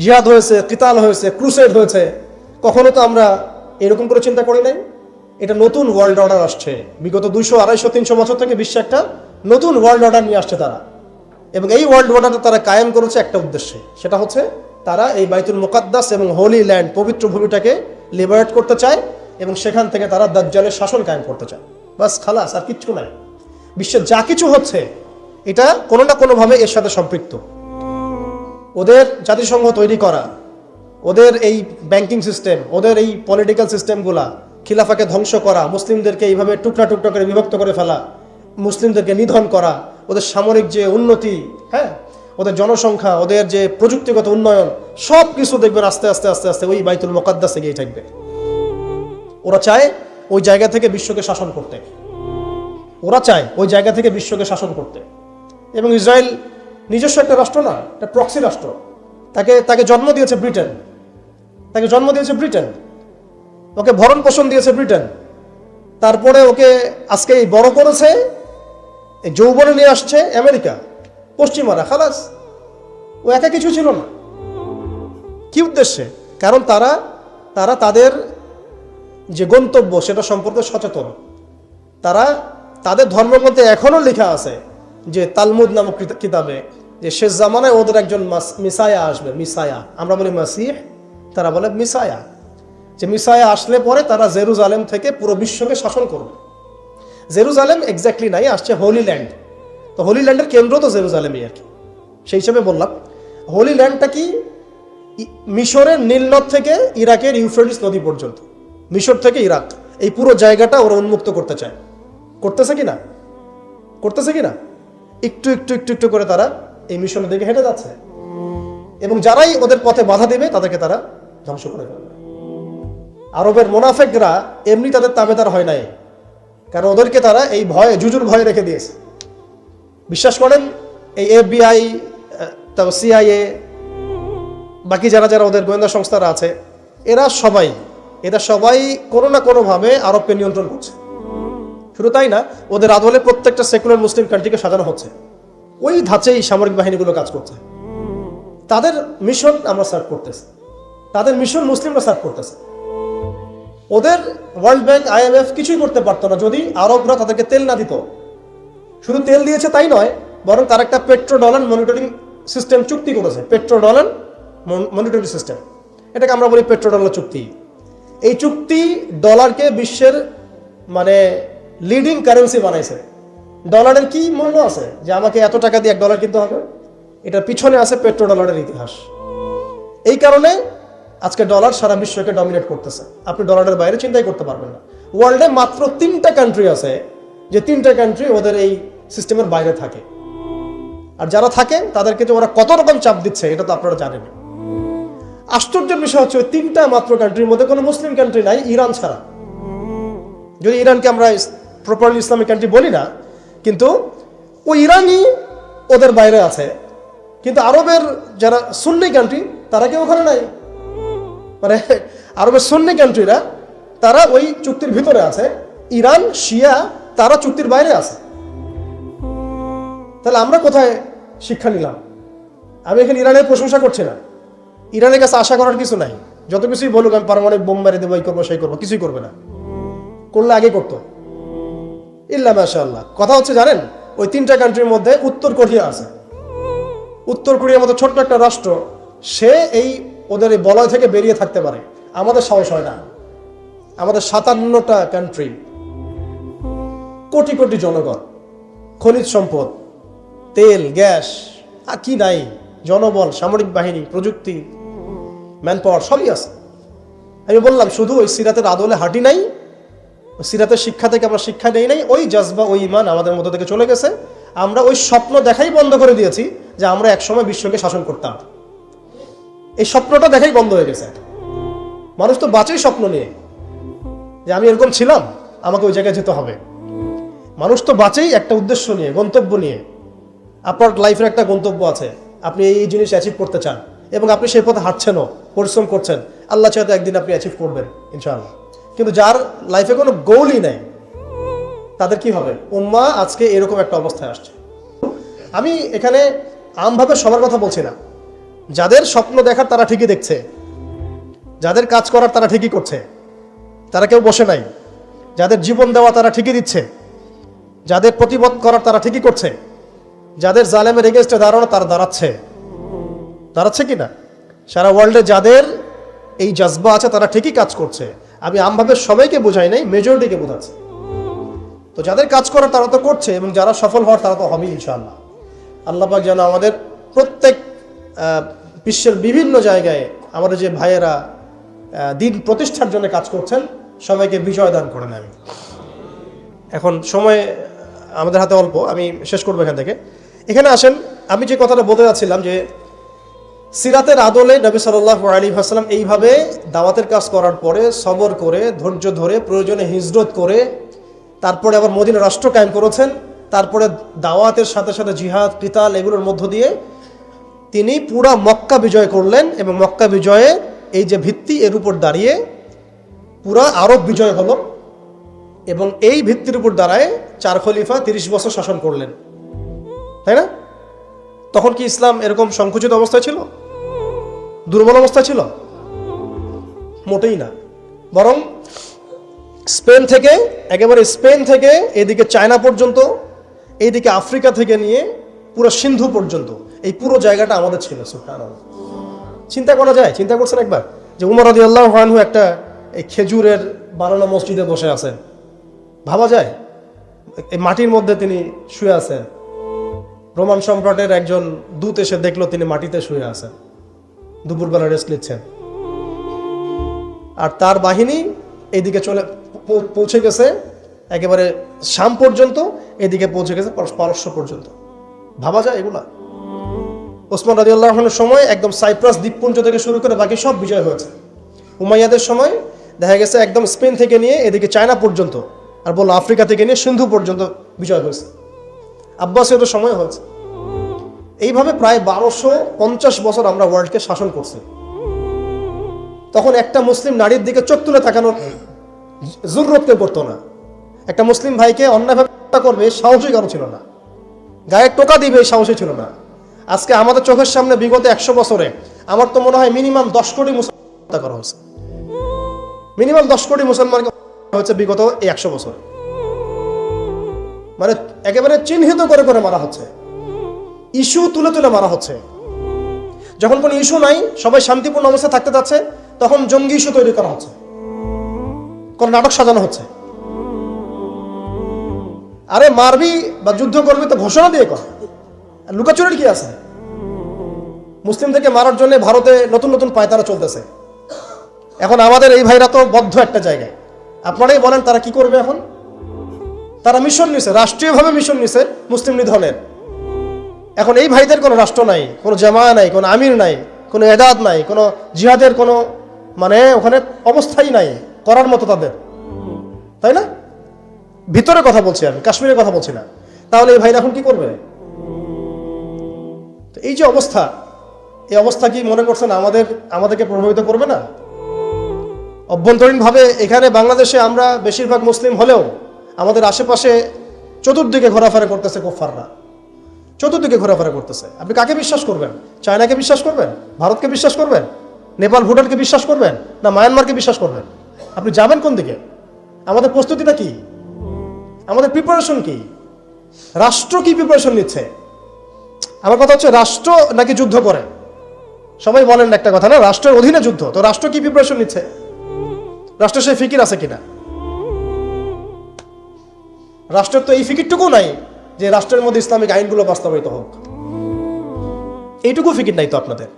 জিহাদ হয়েছে, কিতাল হয়েছে, ক্রুসেড হয়েছে, কখনো তো আমরা এরকম করে চিন্তা করি নাই। এটা নতুন ওয়ার্ল্ড অর্ডার আসছে, বিগত 200, 250, 300 বছর থেকে বিশ্বে একটা নতুন ওয়ার্ল্ড অর্ডার নিয়ে আসছে তারা। এবং এই ওয়ার্ল্ড অর্ডারটা তারা কায়েম করেছে একটা উদ্দেশ্যে, সেটা হচ্ছে তারা এই বাইতুল মুকাদ্দাস এবং হোলি ল্যান্ড, পবিত্র ভূমিটাকে লিবারেট করতে চায় এবং সেখান থেকে তারা দাজ্জালের শাসন কায়েম করতে চায়। বাস, খালাস, আর কিচ্ছু নাই। বিশ্বের যা কিছু হচ্ছে এটা কোনো না কোনোভাবে এর সাথে সম্পৃক্ত। ওদের জাতিসংঘ তৈরি করা, ওদের এই ব্যাংকিং সিস্টেম, ওদের এই পলিটিক্যাল সিস্টেমগুলা, খিলাফাকে ধ্বংস করা, মুসলিমদেরকে এইভাবে টুকরা টুকরা করে বিভক্ত করে ফেলা, মুসলিমদেরকে নিধন করা, ওদের সামরিক যে উন্নতি, হ্যাঁ, ওদের জনসংখ্যা, ওদের যে প্রযুক্তিগত উন্নয়ন, সব কিছু দেখবেন আস্তে আস্তে আস্তে আস্তে ওই বাইতুল মুকাদ্দাসে গিয়ে থাকবে। ওরা চায় ওই জায়গা থেকে বিশ্বকে শাসন করতে, ওরা চায় ওই জায়গা থেকে বিশ্বকে শাসন করতে। এবং ইসরায়েল নিজস্ব একটা রাষ্ট্র না, একটা প্রক্সি রাষ্ট্র। তাকে জন্ম দিয়েছে ব্রিটেন, তাকে জন্ম দিয়েছে ব্রিটেন, ওকে ভরণ পোষণ দিয়েছে ব্রিটেন। তারপরে ওকে আজকে বড় করেছে, যৌবনে নিয়ে আসছে আমেরিকা, পশ্চিমারা। খালাস, ও একা কিছু ছিল না। কি উদ্দেশ্যে? কারণ তারা তাদের যে গন্তব্য সেটা সম্পর্কে সচেতন। তাদের ধর্মগ্রন্থে এখনো লেখা আছে যে তালমুদ নামক কিতাবে, যে শেষ জামানায় ওদের একজন মিসায়া আসবে। মিসায়া, আমরা বলি মাসিহ, তারা বলে মিসায়া। যে মিসায়া আসলে পরে তারা জেরুজালেম থেকে পুরো বিশ্বকে শাসন করবে। জেরুজালেম এক্স্যাক্টলি নাই, আসছে হোলি ল্যান্ড। তো হোলি ল্যান্ডের কেন্দ্র তো জেরুজালেমই আর কি। সেই হিসেবে বললাম, হোলি ল্যান্ডটা কি মিশরের নীলনদ থেকে ইরাকের ইউফ্রেটিস নদী পর্যন্ত, মিশর থেকে ইরাক, এই পুরো জায়গাটা ওরা উন্মুক্ত করতে চায়। করতেছে কিনা একটু একটু একটু একটু করে তারা এই মিশনের দিকে হেঁটে যাচ্ছে। এবং যারাই ওদের পথে বাধা দিবে তাদেরকে তারা ধ্বংস করে ফেলবে। আরবের মুনাফিকরা এমনি তাদের তাবেদার হয় নাই, কারণ ওদেরকে তারা এই ভয়ে, জুজুর ভয়ে রেখে দিয়েছে। বিশ্বাস করেন, এই FBI, তারপর CIA, বাকি যারা যারা ওদের গোয়েন্দা সংস্থারা আছে, এরা সবাই কোনো না কোনোভাবে আরবকে নিয়ন্ত্রণ করছে। শুধু তাই না, ওদের আদলে প্রত্যেকটা সেকুলার মুসলিম কান্ট্রিকে সাজানো হচ্ছে। ওই ধাঁচেই সামরিক বাহিনীগুলো কাজ করছে। তাদের মিশন আমরা সার্ভ করতেছি, তাদের মিশন মুসলিমরা সার্ভ করতেছে। ওদের ওয়ার্ল্ড ব্যাংক, IMF কিছুই করতে পারতো না যদি আরবরা তাদেরকে তেল না দিত। শুধু তেল দিয়েছে তাই নয়, বরং তার একটা পেট্রো ডলার মনিটরিং সিস্টেম চুক্তি করেছে। পেট্রো ডলার মনিটরিং সিস্টেম, এটাকে আমরা বলি পেট্রো ডলার চুক্তি। এই চুক্তি ডলারকে বিশ্বের লিডিং কারেন্সি বানাইছে। ডলারের কি মূল্য আছে যে আমাকে এত টাকা দিয়ে $1 কিনতে হবে? এটার পিছনে আছে পেট্রো ডলারের ইতিহাস। এই কারণে আজকে ডলার সারা বিশ্বকে ডমিনেট করতেছে। আপনি ডলারের বাইরে চিন্তাই করতে পারবেন না। ওয়ার্ল্ডে মাত্র 3টা কান্ট্রি আছে যে 3টা কান্ট্রি ওদের এই সিস্টেমের বাইরে থাকে। আর যারা থাকে তাদেরকে যে ওরা কত রকম চাপ দিচ্ছে এটা তো আপনারা জানেন। আশ্চর্যের বিষয় হচ্ছে ওই 3টা মাত্র কান্ট্রির মধ্যে কোনো মুসলিম কান্ট্রি নাই, ইরান ছাড়া। যদি ইরানকে আমরা প্রপারলি ইসলামিক কান্ট্রি বলি না, কিন্তু ওই ইরানই ওদের বাইরে আছে। কিন্তু আরবের যারা সুন্নি কান্ট্রি তারা কেউ ওখানে নাই। আরবের সুন্নি কান্ট্রিরা তারা ওই চুক্তির ভিতরে আছে। ইরান, শিয়া, তারা চুক্তির বাইরে আছে। তাহলে আমরা কোথায় শিক্ষা নিলাম? আমি এখানে ইরানের প্রশংসা করছি না, ইরানের কাছে আশা করার কিছু নাই। যত কিছুই বলুক আমি পারমাণবিক বোম মেরে দেবো, এই করবো সেই করবো, কিছুই করবে না। করলে আগে করতো, ইল্লা মাশাআল্লাহ। কথা হচ্ছে জানেন, ওই 3টা কান্ট্রির মধ্যে উত্তর কোরিয়া আছে। উত্তর কোরিয়ার মতো ছোট্ট একটা রাষ্ট্র, সে এই ওদের এই বলয় থেকে বেরিয়ে থাকতে পারে। আমাদের সাহস হয় না। আমাদের 57টা কান্ট্রি, কোটি কোটি জনগণ, খনিজ সম্পদ, তেল, গ্যাস, আর কি নাই, জনবল, সামরিক বাহিনী, প্রযুক্তি, ম্যান পাওয়ার, সবই আছে। আমি বললাম শুধু ওই সিরাতের আদলে হাঁটি নাই, সিরাতের শিক্ষা থেকে আমরা শিক্ষা নেই নাই। ওই জজবা, ওই ইমান আমাদের মধ্যে থেকে চলে গেছে। আমরা ওই স্বপ্ন দেখাই বন্ধ করে দিয়েছি যে আমরা একসময় বিশ্বকে শাসন করতাম। এই স্বপ্নটা দেখাই বন্ধ হয়ে গেছে। মানুষ তো বাঁচেই স্বপ্ন নিয়ে যে আমি এরকম ছিলাম, আমাকে ওই জায়গায় যেতে হবে। মানুষ তো বাঁচেই একটা উদ্দেশ্য নিয়ে, গন্তব্য নিয়ে। আপনার লাইফের একটা গন্তব্য আছে, আপনি এই জিনিস অ্যাচিভ করতে চান এবং আপনি সেই পথে হাঁটছেনও, পরিশ্রম করছেন। আল্লাহ চাইতে একদিন আপনি অ্যাচিভ করবেন ইনশাআল্লাহ। কিন্তু যার লাইফে কোনো গোলই নেই, তাদের কি হবে? উম্মাহ আজকে এরকম একটা অবস্থায় আসছে। আমি এখানে আমভাবে সবার কথা বলছি না। যাদের স্বপ্ন দেখার তারা ঠিকই দেখছে, যাদের কাজ করার তারা ঠিকই করছে, তারা কেউ বসে নাই। যাদের জীবন দেওয়া তারা ঠিকই দিচ্ছে, যাদের প্রতিবাদ করার তারা ঠিকই করছে, যাদের জালেমের এগেনস্টে দাঁড়ানো তারা দাঁড়াচ্ছে কিনা? সারা ওয়ার্ল্ডে যাদের এই জজবা আছে তারা ঠিকই কাজ করছে। আমি আমভাবে সবাইকে বোঝাই নাই, মেজরিটিকে বোঝাচ্ছি। তো যাদের কাজ করার তারা তো করছে, এবং যারা সফল হওয়ার তারা তো হবেই ইনশাআল্লাহ। আল্লাহ পাক যেন আমাদের প্রত্যেক বিশ্বের বিভিন্ন জায়গায় আমাদের যে ভাইয়েরা দিন প্রতিষ্ঠার জন্য কাজ করছেন সবাইকে বিজয় দান করেন। আমি এখন সময় আমাদের হাতে অল্প, আমি শেষ করবো এখান থেকে। এখানে আসেন, আমি যে কথাটা বলতে যাচ্ছিলাম যে সিরাতের আদলে নবী সাল্লাল্লাহু আলাইহি ওয়াসাল্লাম এইভাবে দাওয়াতের কাজ করার পরে সবর করে, ধৈর্য ধরে, প্রয়োজনে হিজরত করে, তারপরে আবার মদিনা রাষ্ট্র কায়েম করেছেন। তারপরে দাওয়াতের সাথে সাথে জিহাদ, কিতাল এগুলোর মধ্য দিয়ে তিনি পুরা মক্কা বিজয় করলেন, এবং মক্কা বিজয়ে এই যে ভিত্তি, এর উপর দাঁড়িয়ে পুরা আরব বিজয় হলো, এবং এই ভিত্তির উপর দাঁড়ায় 4 খলিফা 30 বছর শাসন করলেন, তাই না? তখন কি ইসলাম এরকম সংকুচিত অবস্থায় ছিল, দুর্বল অবস্থায় ছিল? মোটেই না। বরং স্পেন থেকে এদিকে চায়না পর্যন্ত, এইদিকে আফ্রিকা থেকে নিয়ে পুরো সিন্ধু পর্যন্ত এই পুরো জায়গাটা আমাদের ছিল। সুবহানাল্লাহ। চিন্তা করা যায়? চিন্তা করছেন একবার যে উমর রাদিয়াল্লাহু আনহু একটা এই খেজুরের বানানো মসজিদে বসে আছেন? ভাবা যায়? এই মাটির মধ্যে তিনি শুয়ে আছেন। রোমান সম্রাটের একজন দূত এসে দেখলো তিনি মাটিতে শুয়ে আছেন, দুপুরবেলা রেস্ট নিচ্ছেন, আর তার বাহিনী এইদিকে পৌঁছে গেছে একেবারে শাম পর্যন্ত, এদিকে পৌঁছে গেছে পারস্য পর্যন্ত। ভাবা যায় এগুলা? ওসমান রাদিয়াল্লাহু আনহুর সময় একদম সাইপ্রাস দ্বীপপুঞ্জ থেকে শুরু করে বাকি সব বিজয় হয়েছে। উমাইয়াদের সময় দেখা গেছে একদম স্পেন থেকে নিয়ে এদিকে চায়না পর্যন্ত, আর বললো আফ্রিকা থেকে নিয়ে সিন্ধু পর্যন্ত বিজয় হয়েছে। আব্বাসীয়দের সময় হয়েছে। এইভাবে প্রায় 1250 বছর আমরা ওয়ার্ল্ডকে শাসন করছি। তখন একটা মুসলিম নারীর দিকে চোখ তুলে তাকানোর জরুরত পড়তো না। একটা মুসলিম ভাইকে অন্যায়ভাবে করবে সাহসী কারো ছিল না, গায়ে টোকা দিবে সাহসী ছিল না। আজকে আমাদের চোখের সামনে বিগত 100 বছরে আমার তো মনে হয় মিনিমাম 10 কোটি মুসলমান হত্যা করা হয়েছে। মিনিমাম 10 কোটি মুসলমানকে হচ্ছে বিগত 100 বছরে, মানে একেবারে চিহ্নিত করে করে মারা হচ্ছে, ইস্যু তুলে তুলে মারা হচ্ছে। যখন কোনো ইস্যু নাই, সবাই শান্তিপূর্ণ অবস্থায় থাকতে যাচ্ছে, তখন জঙ্গি ইস্যু তৈরি করা হচ্ছে, কোন নাটক সাজানো হচ্ছে। আরে মারবি বা যুদ্ধ করবি তো ঘোষণা দিয়ে কর, লুকাচুরির কি আছে? মুসলিমদেরকে মারার জন্য ভারতে নতুন নতুন পায়তারা চলতেছে। এখন আমাদের এই ভাইরা তো বদ্ধ একটা জায়গায়। আপনারাই বলেন তারা কি করবে এখন? তারা মিশন নিছে, রাষ্ট্রীয়ভাবে মিশন নিছে মুসলিম নিধনের। এখন এই ভাইদের কোনো রাষ্ট্র নাই, কোনো জামায়া নাই, কোনো আমির নাই, কোনো এদাদ নাই, কোনো জিহাদের কোনো মানে ওখানে অবস্থাই নাই করার মতো তাদের, তাই না? ভিতরে কথা বলছি আমি, কাশ্মীরের কথা বলছি না। তাহলে এই ভাইরা এখন কি করবে? এই যে অবস্থা, এই অবস্থা কি মনে করছেন আমাদেরকে প্রভাবিত করবে না? অভ্যন্তরীণভাবে এখানে বাংলাদেশে আমরা বেশিরভাগ মুসলিম হলেও আমাদের আশেপাশে চতুর্দিকে ঘোরাফেরা করতেছে কুফফাররা, চতুর্দিকে ঘোরাফেরা করতেছে। আপনি কাকে বিশ্বাস করবেন? চায়নাকে বিশ্বাস করবেন? ভারতকে বিশ্বাস করবেন? নেপাল ভুটানকে বিশ্বাস করবেন? না মায়ানমারকে বিশ্বাস করবেন? আপনি যাবেন কোন দিকে? আমাদের প্রস্তুতিটা কি? আমাদের প্রিপারেশন কি? রাষ্ট্র কি প্রিপারেশন নিচ্ছে? আমার কথা হচ্ছে রাষ্ট্র নাকি যুদ্ধ করে? সবাই বলেন একটা কথা না, রাষ্ট্রের অধীনে যুদ্ধ। তো রাষ্ট্র কি প্রিপারেশন নিচ্ছে? রাষ্ট্রের সেই ফিকির আছে কিনা? রাষ্ট্রের তো এই ফিকিরটুকু নাই যে রাষ্ট্রের মধ্যে ইসলামিক আইনগুলো বাস্তবায়িত হোক, এইটুকু ফিকির নাই তো আপনাদের।